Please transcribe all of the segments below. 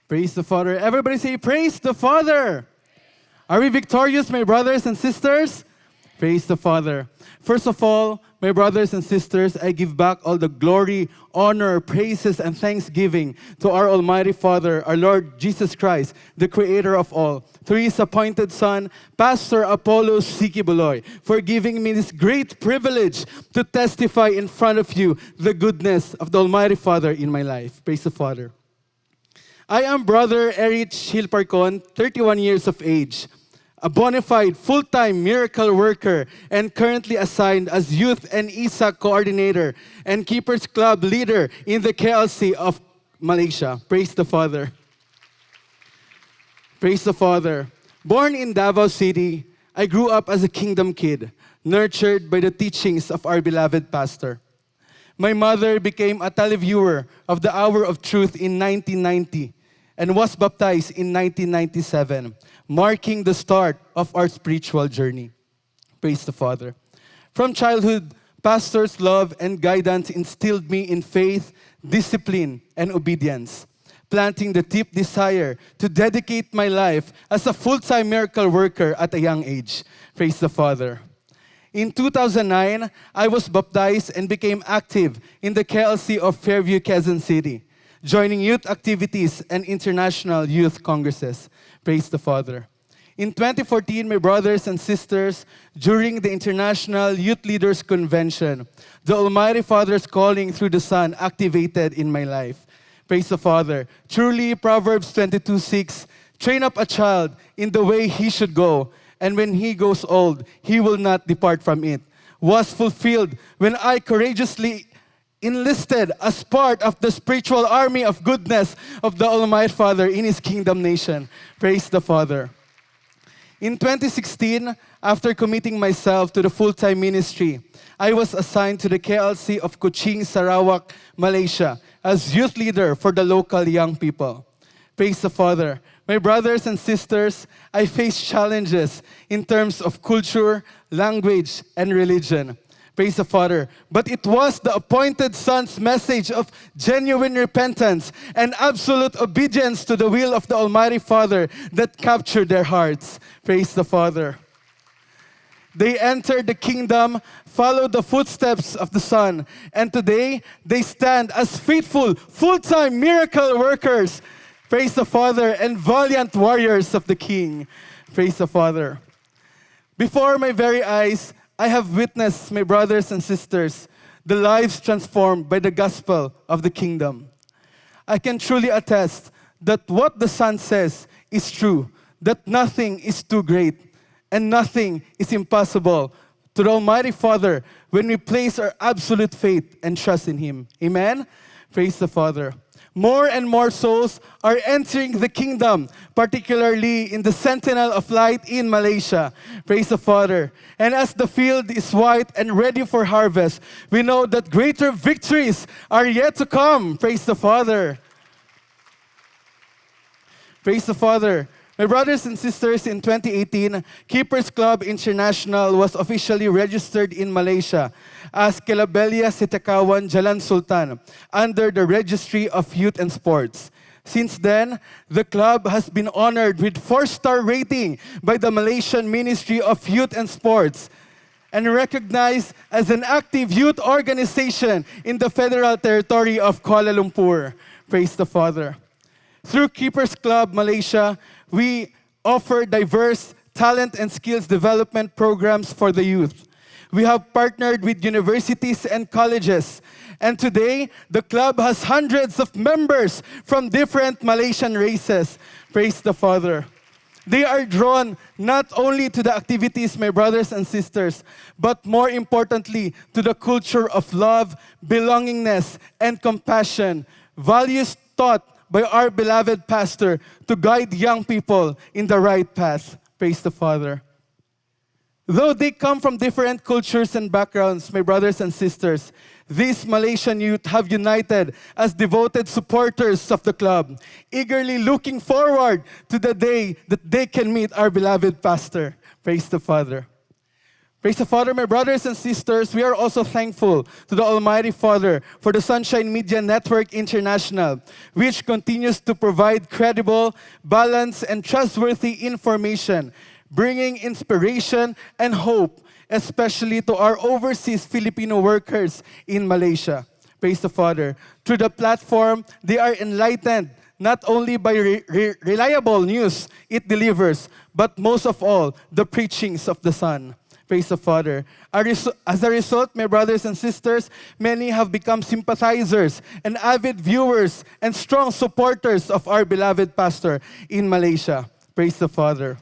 Praise the Father. Everybody say, Praise the Father. Are we victorious, my brothers and sisters? Praise the Father. First of all, my brothers and sisters, I give back all the glory, honor, praises, and thanksgiving to our Almighty Father, our Lord Jesus Christ, the Creator of all, through His appointed Son, Pastor Apollos Sikibuloy, for giving me this great privilege to testify in front of you the goodness of the Almighty Father in my life. Praise the Father. I am Brother Erich Hilparcon, 31 years of age, a bona fide full-time miracle worker and currently assigned as Youth and ISA Coordinator and Keepers Club Leader in the KLC of Malaysia. Praise the Father. Praise the Father. Born in Davao City, I grew up as a kingdom kid, nurtured by the teachings of our beloved pastor. My mother became a televiewer of the Hour of Truth in 1990 and was baptized in 1997, marking the start of our spiritual journey. Praise the Father. From childhood, pastor's love and guidance instilled me in faith, discipline, and obedience, planting the deep desire to dedicate my life as a full-time miracle worker at a young age. Praise the Father. In 2009, I was baptized and became active in the KLC of Fairview, Quezon City, joining youth activities and international youth congresses. Praise the Father. In 2014, my brothers and sisters, during the International Youth Leaders Convention, the Almighty Father's calling through the Son activated in my life. Praise the Father. Truly, Proverbs 22:6, train up a child in the way he should go, and when he goes old, he will not depart from it, was fulfilled when I courageously enlisted as part of the spiritual army of goodness of the Almighty Father in His kingdom nation. Praise the Father. In 2016, after committing myself to the full-time ministry, I was assigned to the KLC of Kuching, Sarawak, Malaysia, as youth leader for the local young people. Praise the Father. My brothers and sisters, I faced challenges in terms of culture, language, and religion. Praise the Father. But it was the appointed Son's message of genuine repentance and absolute obedience to the will of the Almighty Father that captured their hearts. Praise the Father. They entered the kingdom, followed the footsteps of the Son, and today they stand as faithful, full-time miracle workers. Praise the Father, and valiant warriors of the King. Praise the Father. Before my very eyes, I have witnessed, my brothers and sisters, the lives transformed by the gospel of the kingdom. I can truly attest that what the Son says is true, that nothing is too great and nothing is impossible to the Almighty Father when we place our absolute faith and trust in Him. Amen? Praise the Father. More and more souls are entering the kingdom, particularly in the Sentinel of Light in Malaysia. Praise the Father. And as the field is white and ready for harvest, we know that greater victories are yet to come. Praise the Father. Praise the Father. My brothers and sisters, in 2018, Keepers Club International was officially registered in Malaysia as Kelabelia Sitakawan Jalan Sultan under the Registry of Youth and Sports. Since then, the club has been honored with 4-star rating by the Malaysian Ministry of Youth and Sports and recognized as an active youth organization in the Federal Territory of Kuala Lumpur. Praise the Father. Through Keepers Club Malaysia, we offer diverse talent and skills development programs for the youth. We have partnered with universities and colleges, and today the club has hundreds of members from different Malaysian races. Praise the Father. They are drawn not only to the activities, my brothers and sisters, but more importantly to the culture of love, belongingness, and compassion, values taught by our beloved pastor to guide young people in the right path. Praise the Father. Though they come from different cultures and backgrounds, my brothers and sisters, these Malaysian youth have united as devoted supporters of the club, eagerly looking forward to the day that they can meet our beloved pastor. Praise the Father. Praise the Father, my brothers and sisters. We are also thankful to the Almighty Father for the Sunshine Media Network International, which continues to provide credible, balanced, and trustworthy information, bringing inspiration and hope, especially to our overseas Filipino workers in Malaysia. Praise the Father. Through the platform, they are enlightened not only by reliable news it delivers, but most of all, the preachings of the Son. Praise the Father. As a result, my brothers and sisters, many have become sympathizers and avid viewers and strong supporters of our beloved pastor in Malaysia. Praise the Father.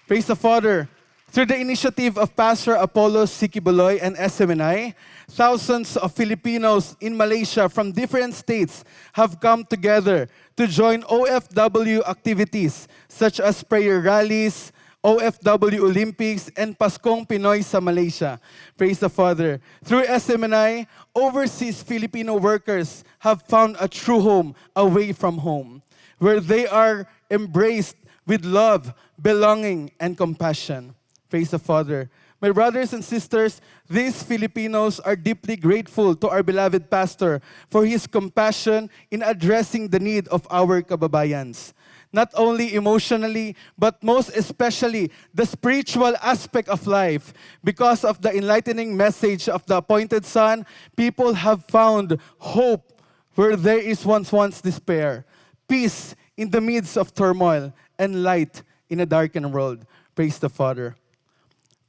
Praise the Father. Through the initiative of Pastor Apollos Sikibuloy and SMNI, thousands of Filipinos in Malaysia from different states have come together to join OFW activities such as prayer rallies, OFW Olympics, and Paskong Pinoy sa Malaysia. Praise the Father. Through SMNI, overseas Filipino workers have found a true home away from home, where they are embraced with love, belonging, and compassion. Praise the Father. My brothers and sisters, these Filipinos are deeply grateful to our beloved pastor for his compassion in addressing the need of our kababayans. Not only emotionally, but most especially the spiritual aspect of life. Because of the enlightening message of the appointed Son, people have found hope where there is once despair, peace in the midst of turmoil, and light in a darkened world. Praise the Father.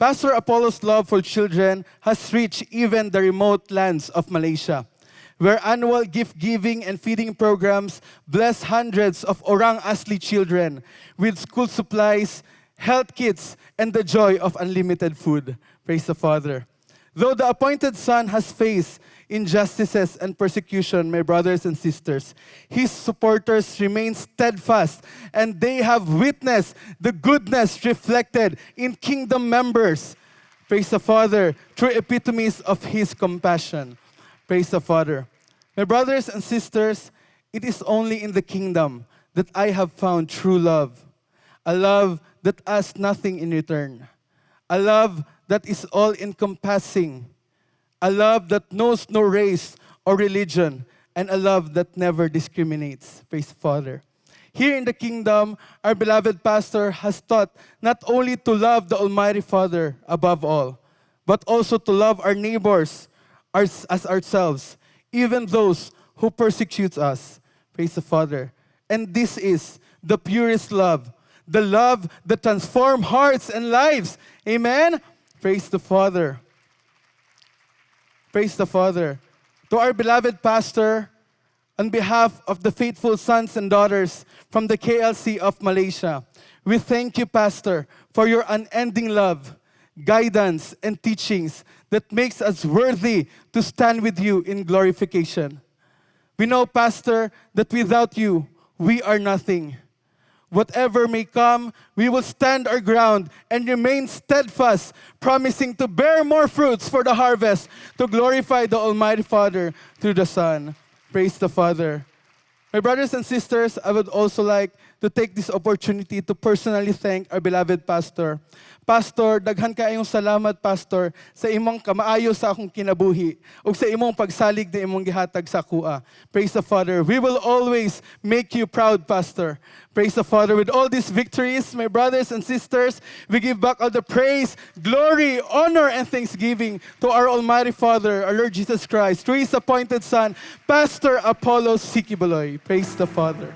Pastor Apollo's love for children has reached even the remote lands of Malaysia, where annual gift-giving and feeding programs bless hundreds of Orang Asli children with school supplies, health kits, and the joy of unlimited food. Praise the Father. Though the appointed Son has faced injustices and persecution, my brothers and sisters, his supporters remain steadfast, and they have witnessed the goodness reflected in kingdom members. Praise the Father, through epitomes of his compassion. Praise the Father. My brothers and sisters, it is only in the kingdom that I have found true love, a love that asks nothing in return, a love that is all-encompassing, a love that knows no race or religion, and a love that never discriminates. Praise the Father. Here in the kingdom, our beloved pastor has taught not only to love the Almighty Father above all, but also to love our neighbors as ourselves, even those who persecute us. Praise the Father. And this is the purest love, the love that transforms hearts and lives. Amen? Praise the Father. Praise the Father. To our beloved pastor, on behalf of the faithful sons and daughters from the KLC of Malaysia, we thank you, Pastor, for your unending love, guidance, and teachings that makes us worthy to stand with you in glorification. We know, Pastor, that without you, we are nothing. Whatever may come, we will stand our ground and remain steadfast, promising to bear more fruits for the harvest, to glorify the Almighty Father through the Son. Praise the Father. My brothers and sisters, I would also like to take this opportunity to personally thank our beloved pastor. Pastor, daghan kaayong salamat, Pastor, sa imong kamaayo sa akong kinabuhi ug sa imong pagsalig na imong gihatag sa kuha. Praise the Father. We will always make you proud, Pastor. Praise the Father. With all these victories, my brothers and sisters, we give back all the praise, glory, honor, and thanksgiving to our Almighty Father, our Lord Jesus Christ, through His appointed Son, Pastor Apollos Sikibuloy. Praise the Father.